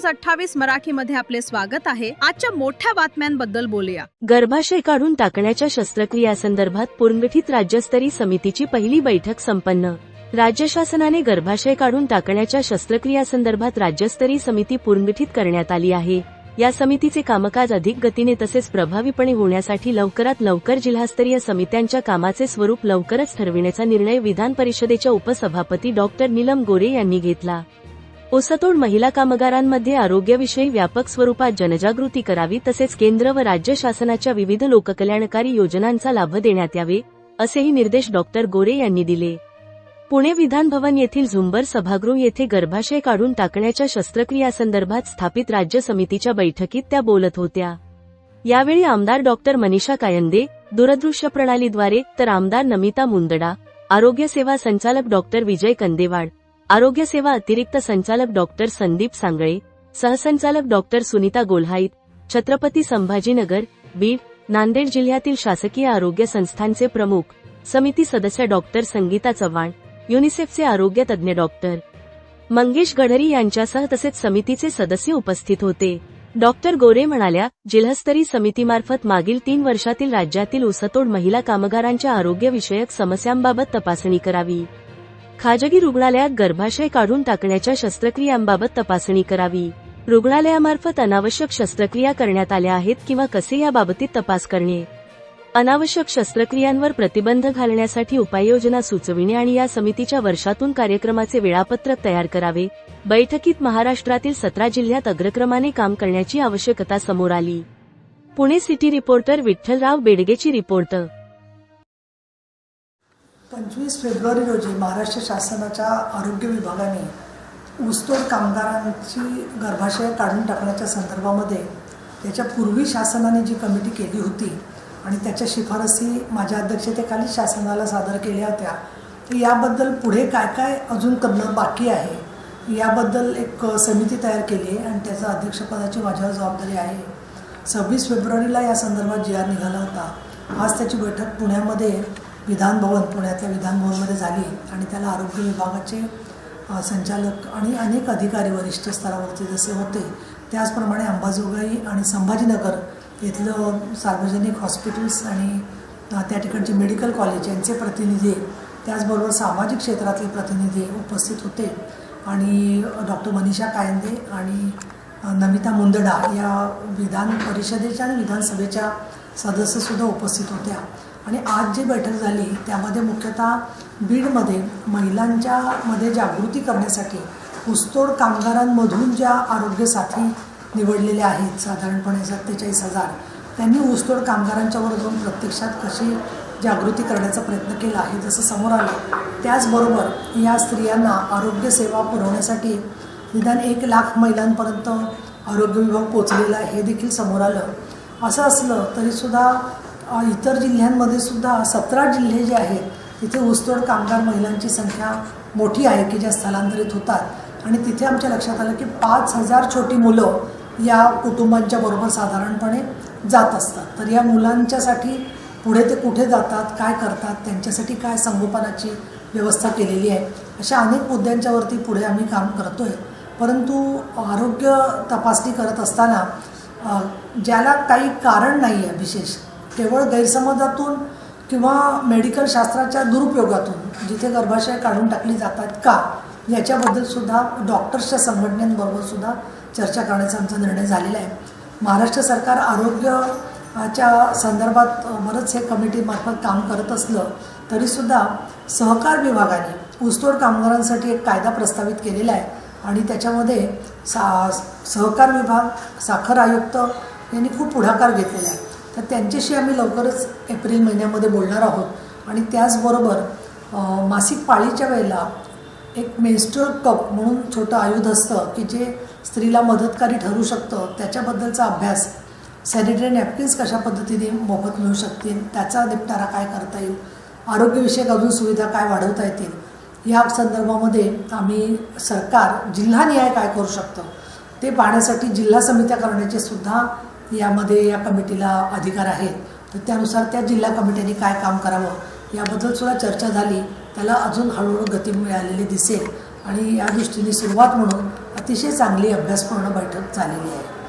News 28 मराठीमध्ये आपले स्वागत आहे। आजच्या मोठ्या बातम्यांबद्दल बोलूया। गर्भाशय काढून टाकण्याच्या शस्त्रक्रियासंदर्भात पुनर्गठित राज्यस्तरीय समितीची पहिली बैठक संपन्न। राज्य शासनाने गर्भाशय काढून टाकण्याच्या शस्त्रक्रियासंदर्भात राज्यस्तरीय समिती पुनर्गठित करण्यात आली आहे। या समितीचे कामकाज अधिक गतीने तसेच प्रभावीपणे होण्यासाठी लवकरात लवकर जिल्हास्तरीय समित्यांच्या कामाचे स्वरूप लवकरच ठरविण्याचा निर्णय विधान परिषदेच्या उपसभापती डॉक्टर नीलम गोरे यांनी घेतला। ऊसतोड महिला कामगारांमध्ये आरोग्याविषयी व्यापक स्वरूपात जनजागृती करावी तसेच केंद्र व राज्य शासनाच्या विविध लोककल्याणकारी योजनांचा लाभ देण्यात यावे, असेही निर्देश डॉक्टर गोरे यांनी दिले। पुणे विधान भवन येथील झुंबर सभागृह येथे गर्भाशय काढून टाकण्याच्या शस्त्रक्रियासंदर्भात स्थापित राज्य समितीच्या बैठकीत त्या बोलत होत्या। यावेळी आमदार डॉक्टर मनीषा कायंदे दूरदृश्य प्रणालीद्वारे तर आमदार नमिता मुंदडा, आरोग्य सेवा संचालक डॉक्टर विजय कंदेवाड, आरोग्य सेवा अतिरिक्त संचालक डॉक्टर संदीप सांगळे, सहसंचालक डॉक्टर सुनीता गोल्हाईत, छत्रपती संभाजीनगर, बीड, नांदेड जिल्ह्यातील शासकीय आरोग्य संस्थांचे प्रमुख, समिती सदस्य डॉक्टर संगीता चव्हाण, युनिसेफचे आरोग्य तज्ज्ञ डॉक्टर मंगेश गडरी यांच्यासह तसेच समितीचे सदस्य उपस्थित होते। डॉक्टर गोरे म्हणाल्या, जिल्हास्तरीय समितीमार्फत मागील 3 वर्षातील राज्यातील ऊसतोड महिला कामगारांच्या आरोग्यविषयक समस्यांबाबत तपासणी करावी। खाजगी रुग्णालयात गर्भाशय काढून टाकण्याच्या शस्त्रक्रियांबाबत तपासणी करावी। रुग्णालयामार्फत अनावश्यक शस्त्रक्रिया करण्यात आल्या आहेत किंवा कसे याबाबतीत तपास करणे, अनावश्यक शस्त्रक्रियांवर प्रतिबंध घालण्यासाठी उपाययोजना सुचविणे आणि या समितीच्या वर्षातून कार्यक्रमाचे वेळापत्रक तयार करावे। बैठकीत महाराष्ट्रातील 17 जिल्ह्यात अग्रक्रमाने काम करण्याची आवश्यकता समोर आली। पुणे सिटी रिपोर्टर विठ्ठलराव बेडगेची रिपोर्ट। 25 फेब्रुवारी रोजी महाराष्ट्र शासनाच्या आरोग्य विभागाने ऊसतोड कामगारांची गर्भाशय काढून टाकण्याच्या संदर्भामध्ये त्याच्या पूर्वी शासनाने जी कमिटी केली होती आणि त्याच्या शिफारसी माझ्या अध्यक्षतेखाली शासनाला सादर केल्या होत्या, तर याबद्दल पुढे काय काय अजून करणं बाकी आहे याबद्दल एक समिती तयार केली आहे आणि त्याचा अध्यक्षपदाची माझ्यावर जबाबदारी आहे। 26 फेब्रुवारीला या संदर्भात GR निघाला होता। आज त्याची बैठक पुण्यामध्ये विधान भवन, पुण्यातल्या विधान भवनमध्ये झाली आणि त्याला आरोग्य विभागाचे संचालक आणि अनेक अधिकारी वरिष्ठ स्तरावरचे जसे होते त्याचप्रमाणे अंबाजोगाई आणि संभाजीनगर इथलं सार्वजनिक हॉस्पिटल्स आणि त्या ठिकाणचे मेडिकल कॉलेज यांचे प्रतिनिधी, त्याचबरोबर सामाजिक क्षेत्रातले प्रतिनिधी उपस्थित होते आणि डॉक्टर मनीषा कायंदे आणि नमिता मुंदडा या विधान परिषदेच्या आणि विधानसभेच्या सदस्यसुद्धा उपस्थित होत्या। आणि आज जी बैठक झाली त्यामध्ये मुख्यतः बीडमध्ये महिलांच्यामध्ये जागृती करण्यासाठी ऊसतोड कामगारांमधून ज्या आरोग्य साथी निवडलेल्या आहेत साधारणपणे 47,000, त्यांनी ऊसतोड कामगारांच्यावर जाऊन प्रत्यक्षात कशी जागृती करण्याचा प्रयत्न केला आहे जसं समोर आलं। त्याचबरोबर या स्त्रियांना आरोग्य सेवा पुरवण्यासाठी निदान 1 लाख महिलांपर्यंत आरोग्य विभाग पोचलेला आहे हे देखील समोर आलं। असं असलं तरीसुद्धा इतर जिल्ह्यांमध्ये सुद्धा 17 जिल्हे जे आहेत तिथे ऊसतोड कामगार महिलांची संख्या मोठी आहे की ज्या स्थलांतरित होतात आणि तिथे आमच्या लक्षात आलं की 5,000 छोटी मुलं या कुटुंबांच्या बरोबर साधारणपणे जात असतात। तर या मुलांच्यासाठी पुढे ते कुठे जातात, काय करतात, त्यांच्यासाठी काय संगोपनाची व्यवस्था केलेली आहे, अशा अनेक मुद्द्यांच्यावरती पुढे आम्ही काम करतो आहे। परंतु आरोग्य तपासणी करत असताना ज्याला काही कारण नाही आहे विशेष, केवळ गैरसमजातून किंवा मेडिकल शास्त्राच्या दुरुपयोगातून जिथे गर्भाशय काढून टाकली जातात का याच्याबद्दल सुद्धा डॉक्टर्सच्या संघटनांबरोबर सुद्धा चर्चा करण्याचा आमचा निर्णय झालेला आहे। महाराष्ट्र सरकार आरोग्याच्या संदर्भात बरंच हे कमिटीमार्फत काम करत असलं तरीसुद्धा सहकार विभागाने ऊसतोड कामगारांसाठी एक कायदा प्रस्तावित केलेला आहे आणि त्याच्यामध्ये सहकार विभाग, साखर आयुक्त यांनी खूप पुढाकार घेतलेला आहे। तर त्यांच्याशी आम्ही लवकरच एप्रिल महिन्यामध्ये बोलणार आहोत आणि त्याचबरोबर मासिक पाळीच्या वेळेला एक मेन्स्ट्रुअल कप म्हणून छोटं आयुध असतं की जे स्त्रीला मदतकारी ठरू शकतं, त्याच्याबद्दलचा अभ्यास, सॅनिटरी नॅपकिन्स कशा पद्धतीने मोफत मिळू शकतील, त्याचा निपटारा काय करता येईल, आरोग्यविषयक अजून सुविधा काय वाढवता येतील, या संदर्भामध्ये आम्ही सरकार जिल्हानिहाय काय करू शकतं ते पाहण्यासाठी जिल्हा समित्या करण्याचे सुद्धा यामध्ये या कमिटीला अधिकार आहेत। तर त्यानुसार त्या जिल्हा कमिट्यांनी काय काम करावं याबद्दल सुद्धा चर्चा झाली। त्याला अजून हळूहळू गती मिळालेली दिसेल आणि या दृष्टीने सुरुवात म्हणून अतिशय चांगली अभ्यासपूर्ण बैठक झालेली आहे.